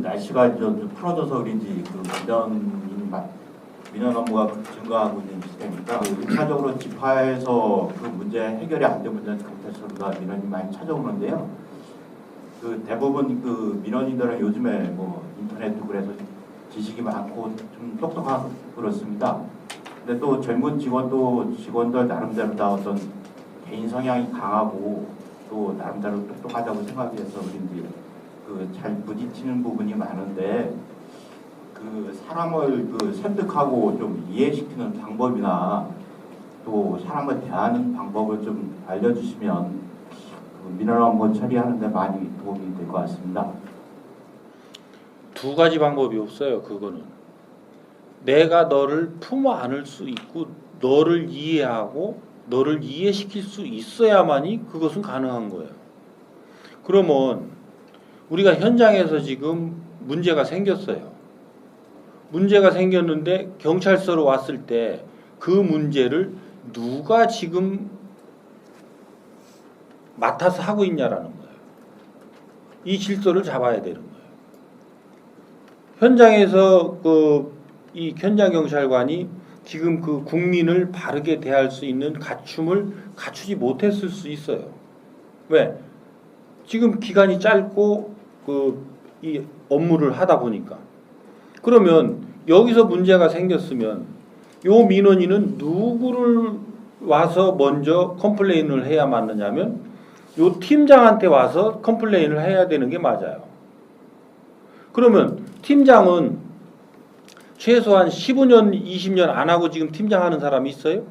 날씨가 좀 풀어져서 그런지 그 민원 업무가 증가하고 있는 시대니까 일차적으로 집화에서 그 문제 해결이 안 된 문제는 경찰서가 민원이 많이 찾아오는데요. 그 대부분 그 민원인들은 요즘에 뭐 인터넷도 그래서 지식이 많고 좀 똑똑하고 그렇습니다. 근데 또 젊은 직원들 나름대로 다 어떤 개인 성향이 강하고 또 나름대로 똑똑하다고 생각해서 그런지 그 잘 부딪히는 부분이 많은데 그 사람을 그 설득하고 좀 이해시키는 방법이나 또 사람을 대하는 방법을 좀 알려주시면 그 민원 업무 처리하는 데 많이 도움이 될 것 같습니다. 두 가지 방법이 없어요. 그거는 내가 너를 품어 안을 수 있고 너를 이해하고 너를 이해시킬 수 있어야만이 그것은 가능한 거예요. 그러면 우리가 현장에서 지금 문제가 생겼어요. 문제가 생겼는데 경찰서로 왔을 때 그 문제를 누가 지금 맡아서 하고 있냐라는 거예요. 이 질서를 잡아야 되는 거예요. 현장에서 이 현장 경찰관이 지금 그 국민을 바르게 대할 수 있는 갖춤을 갖추지 못했을 수 있어요. 왜? 지금 기간이 짧고 이 업무를 하다 보니까. 그러면 여기서 문제가 생겼으면 요 민원인은 누구를 와서 먼저 컴플레인을 해야 맞느냐면 요 팀장한테 와서 컴플레인을 해야 되는 게 맞아요. 그러면 팀장은 최소한 15년, 20년 안 하고 지금 팀장하는 사람이 있어요?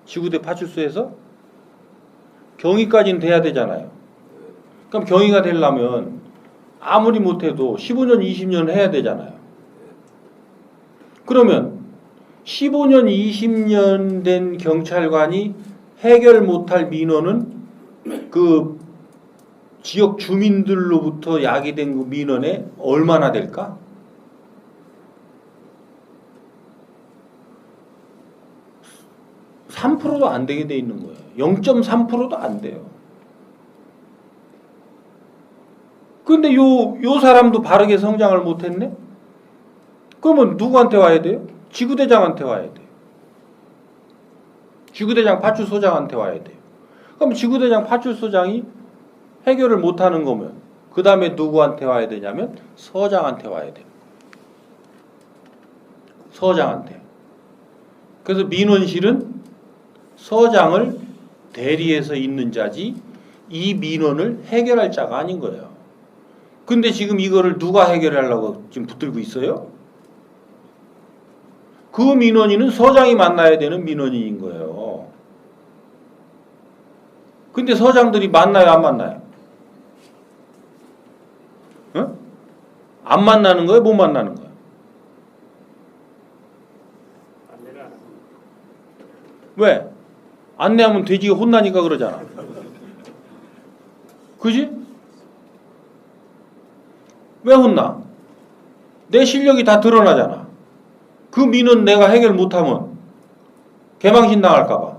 지구대 파출소에서? 경위까지는 돼야 되잖아요. 그럼 경위가 되려면 아무리 못해도 15년, 20년 해야 되잖아요. 그러면 15년, 20년 된 경찰관이 해결 못할 민원은 그 지역 주민들로부터 야기된 그 민원에 얼마나 될까? 3%도 안 되게 돼 있는 거예요. 0.3%도 안 돼요. 근데 요 사람도 바르게 성장을 못했네? 그러면 누구한테 와야 돼요? 지구대장한테 와야 돼요. 지구대장 파출소장한테 와야 돼요. 그럼 지구대장 파출소장이 해결을 못하는 거면 그 다음에 누구한테 와야 되냐면 서장한테 와야 돼요. 서장한테. 그래서 민원실은 서장을 대리해서 있는 자지 이 민원을 해결할 자가 아닌 거예요. 근데 지금 이거를 누가 해결하려고 지금 붙들고 있어요? 그 민원인은 서장이 만나야 되는 민원인인 거예요. 근데 서장들이 만나요, 안 만나요? 응? 안 만나는 거예요, 못 만나는 거예요? 왜? 안내하면 돼지가 혼나니까 그러잖아. 그지? 왜 혼나? 내 실력이 다 드러나잖아. 그 민원 내가 해결 못하면 개망신 당할까봐.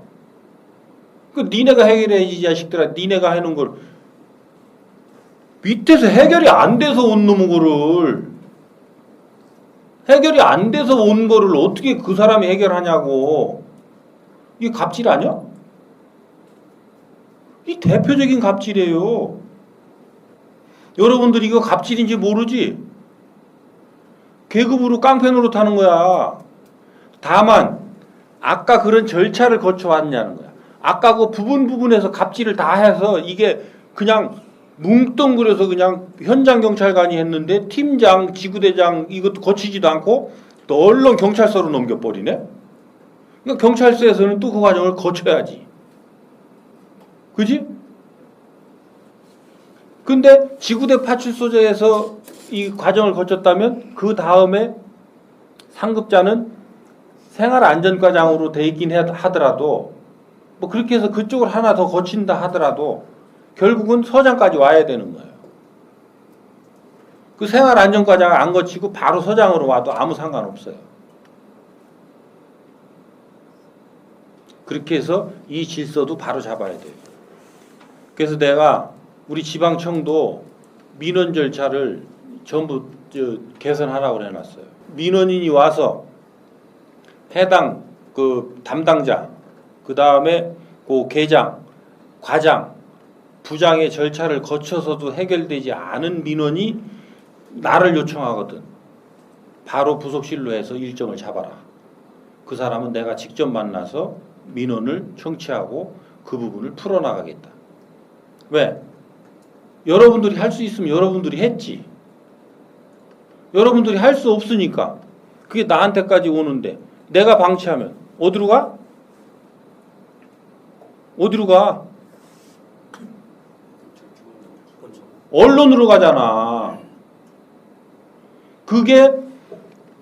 그 니네가 해결해야지 이 자식들아. 니네가 해놓은 걸 밑에서 해결이 안 돼서 온 놈의 거를 해결이 안 돼서 온 거를 어떻게 그 사람이 해결하냐고. 이게 갑질 아니야? 이 대표적인 갑질이에요. 여러분들 이거 갑질인지 모르지? 계급으로 깡패 노릇하는 거야. 다만 아까 그런 절차를 거쳐왔냐는 거야. 아까 그 부분에서 갑질을 다 해서 이게 그냥 뭉뚱그려서 그냥 현장 경찰관이 했는데 팀장, 지구대장 이것도 거치지도 않고 또 얼른 경찰서로 넘겨버리네. 그러니까 경찰서에서는 또 그 과정을 거쳐야지. 그지? 근데 지구대 파출소에서 이 과정을 거쳤다면 그 다음에 상급자는 생활안전과장으로 돼 있긴 하더라도 뭐 그렇게 해서 그쪽을 하나 더 거친다 하더라도 결국은 서장까지 와야 되는 거예요. 그 생활안전과장을 안 거치고 바로 서장으로 와도 아무 상관없어요. 그렇게 해서 이 질서도 바로 잡아야 돼요. 그래서 내가 우리 지방청도 민원 절차를 전부 개선하라고 해놨어요. 민원인이 와서 해당 그 담당자, 그 다음에 그 계장, 과장, 부장의 절차를 거쳐서도 해결되지 않은 민원이 나를 요청하거든. 바로 부속실로 해서 일정을 잡아라. 그 사람은 내가 직접 만나서 민원을 청취하고 그 부분을 풀어나가겠다. 왜? 여러분들이 할 수 있으면 여러분들이 했지. 여러분들이 할 수 없으니까 그게 나한테까지 오는데 내가 방치하면 어디로 가? 어디로 가? 언론으로 가잖아. 그게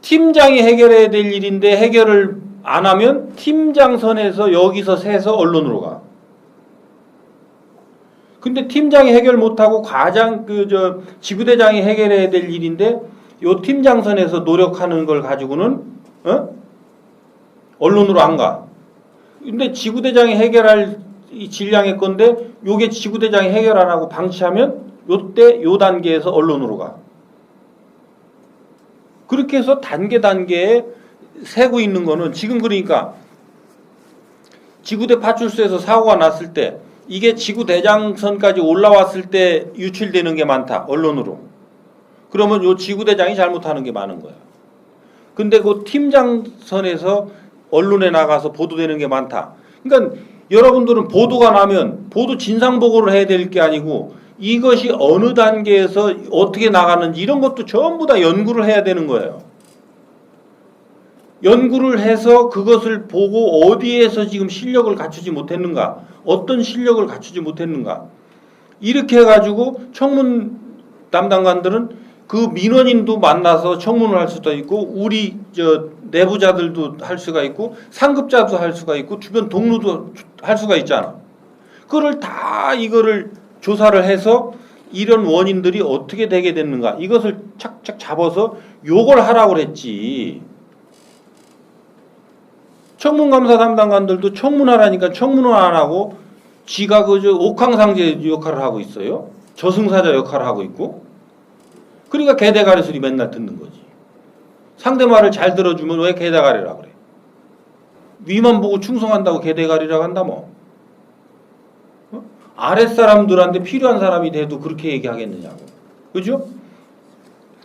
팀장이 해결해야 될 일인데 해결을 안 하면 팀장 선에서 여기서 세서 언론으로 가. 근데 팀장이 해결 못하고 과장 지구대장이 해결해야 될 일인데 요 팀장 선에서 노력하는 걸 가지고는 언론으로 안 가. 근데 지구대장이 해결할 이 질량의 건데 요게 지구대장이 해결 안 하고 방치하면 요때 요 단계에서 언론으로 가. 그렇게 해서 단계에 세고 있는 거는 지금 그러니까 지구대 파출소에서 사고가 났을 때 이게 지구대장선까지 올라왔을 때 유출되는 게 많다. 언론으로. 그러면 요 지구대장이 잘못하는 게 많은 거야. 근데 그 팀장선에서 언론에 나가서 보도되는 게 많다. 그러니까 여러분들은 보도가 나면 보도 진상보고를 해야 될 게 아니고 이것이 어느 단계에서 어떻게 나가는지 이런 것도 전부 다 연구를 해야 되는 거예요. 연구를 해서 그것을 보고 어디에서 지금 실력을 갖추지 못했는가, 어떤 실력을 갖추지 못했는가 이렇게 해가지고 청문 담당관들은 그 민원인도 만나서 청문을 할 수도 있고 우리 내부자들도 할 수가 있고 상급자도 할 수가 있고 주변 동료도 할 수가 있잖아. 그걸 다 이거를 조사를 해서 이런 원인들이 어떻게 되게 됐는가 이것을 착착 잡아서 요걸 하라고 그랬지. 청문감사 담당관들도 청문하라니까 청문을 안 하고 지가 옥황상제 역할을 하고 있어요. 저승사자 역할을 하고 있고. 그러니까 개대가리 소리 맨날 듣는 거지. 상대 말을 잘 들어주면 왜 개대가리라 그래? 위만 보고 충성한다고 개대가리라고 한다 뭐. 아랫사람들한테 필요한 사람이 돼도 그렇게 얘기하겠느냐고. 그죠?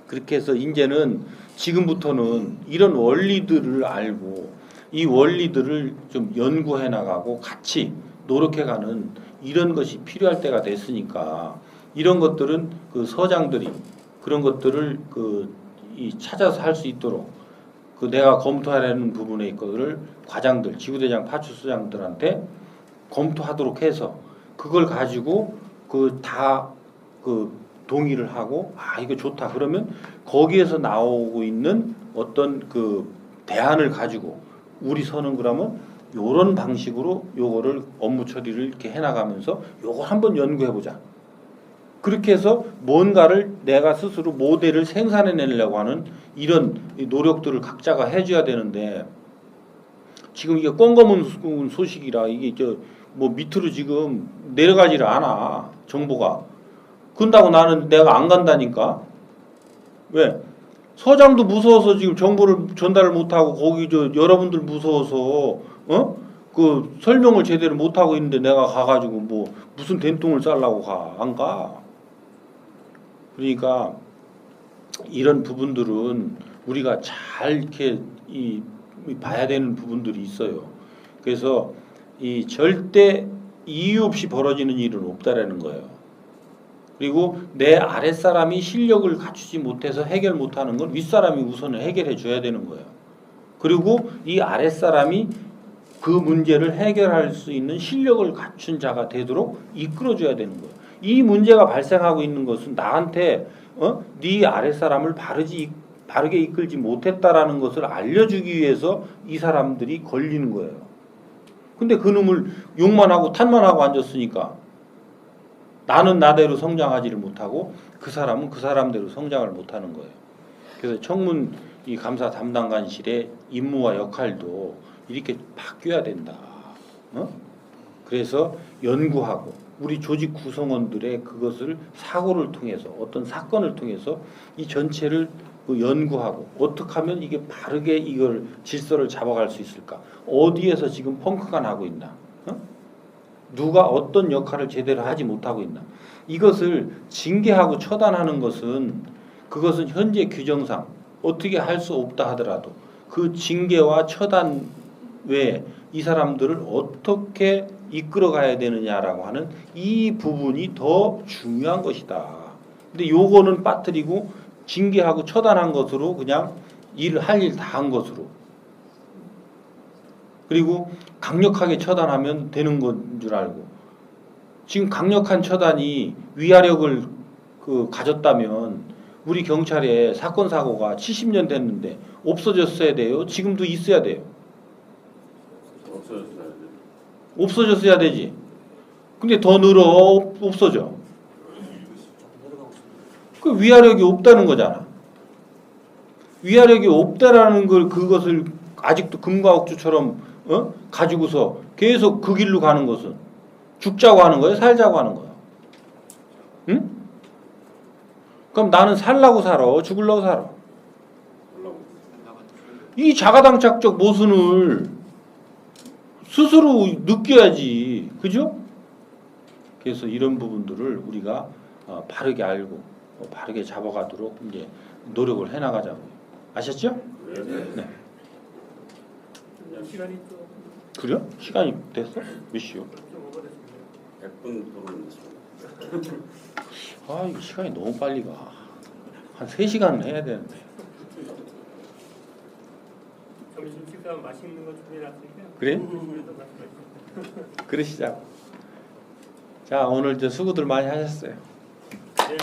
그렇게 해서 이제는 지금부터는 이런 원리들을 알고 이 원리들을 좀 연구해 나가고 같이 노력해가는 이런 것이 필요할 때가 됐으니까 이런 것들은 그 서장들이 그런 것들을 찾아서 할 수 있도록 내가 검토하려는 부분에 있거를 과장들, 지구대장, 파출소장들한테 검토하도록 해서 그걸 가지고 다 동의를 하고 이거 좋다 그러면 거기에서 나오고 있는 어떤 대안을 가지고 우리 서는 그러면 요런 방식으로 요거를 업무 처리를 이렇게 해나가면서 요걸 한번 연구해보자. 그렇게 해서 뭔가를 내가 스스로 모델을 생산해내려고 하는 이런 노력들을 각자가 해줘야 되는데 지금 이게 껌껌한 소식이라 이게 밑으로 지금 내려가지를 않아 정보가. 그런다고 나는 내가 안 간다니까. 왜? 서장도 무서워서 지금 정보를 전달을 못하고 거기 여러분들 무서워서 그 설명을 제대로 못하고 있는데 내가 가가지고 무슨 된통을 쌀라고 가. 안 가. 그러니까 이런 부분들은 우리가 잘 이렇게 봐야 되는 부분들이 있어요. 그래서 이 절대 이유 없이 벌어지는 일은 없다라는 거예요. 그리고 내 아랫사람이 실력을 갖추지 못해서 해결 못하는 건 윗사람이 우선을 해결해 줘야 되는 거예요. 그리고 이 아랫사람이 그 문제를 해결할 수 있는 실력을 갖춘 자가 되도록 이끌어 줘야 되는 거예요. 이 문제가 발생하고 있는 것은 나한테 네 아랫사람을 바르게 이끌지 못했다라는 것을 알려주기 위해서 이 사람들이 걸리는 거예요. 근데 그놈을 욕만 하고 탄만 하고 앉았으니까 나는 나대로 성장하지를 못하고 그 사람은 그 사람대로 성장을 못하는 거예요. 그래서 청문 이 감사 담당관실의 임무와 역할도 이렇게 바뀌어야 된다. 그래서 그래서 연구하고 우리 조직 구성원들의 그것을 사고를 통해서 어떤 사건을 통해서 이 전체를 그 연구하고 어떻게 하면 이게 바르게 이걸 질서를 잡아갈 수 있을까? 어디에서 지금 펑크가 나고 있나? 어? 누가 어떤 역할을 제대로 하지 못하고 있나? 이것을 징계하고 처단하는 것은 그것은 현재 규정상 어떻게 할 수 없다 하더라도 그 징계와 처단 외에 이 사람들을 어떻게 이끌어 가야 되느냐라고 하는 이 부분이 더 중요한 것이다. 근데 요거는 빠뜨리고 징계하고 처단한 것으로 그냥 할 일 다 한 것으로 그리고 강력하게 처단하면 되는 건 줄 알고 지금 강력한 처단이 위화력을 가졌다면 우리 경찰에 사건 사고가 70년 됐는데 없어졌어야 돼요? 지금도 있어야 돼요? 없어졌어야 되지. 근데 더 늘어 없어져. 그 위화력이 없다는 거잖아. 위화력이 없다라는 걸 그것을 아직도 금과 억주처럼 가지고서 계속 그 길로 가는 것은 죽자고 하는 거야, 살자고 하는 거야. 응? 그럼 나는 살라고 살아, 죽으려고 살아. 이 자가당착적 모순을 스스로 느껴야지, 그죠? 그래서 이런 부분들을 우리가 바르게 알고 바르게 잡아가도록 이제 노력을 해나가자고요. 아셨죠? 네. 시간이 또 그래요? 시간이 됐어? 몇 시요? 좀 오버됐습니다. 100분 도로는 아, 이거 시간이 너무 빨리 가. 한 3시간은 해야 되는데. 점심 식사 맛있는 거 준비해놨으니까. 그래? 그래도 말씀하시죠. 그러시자고. 자, 오늘 수고들 많이 하셨어요. 네.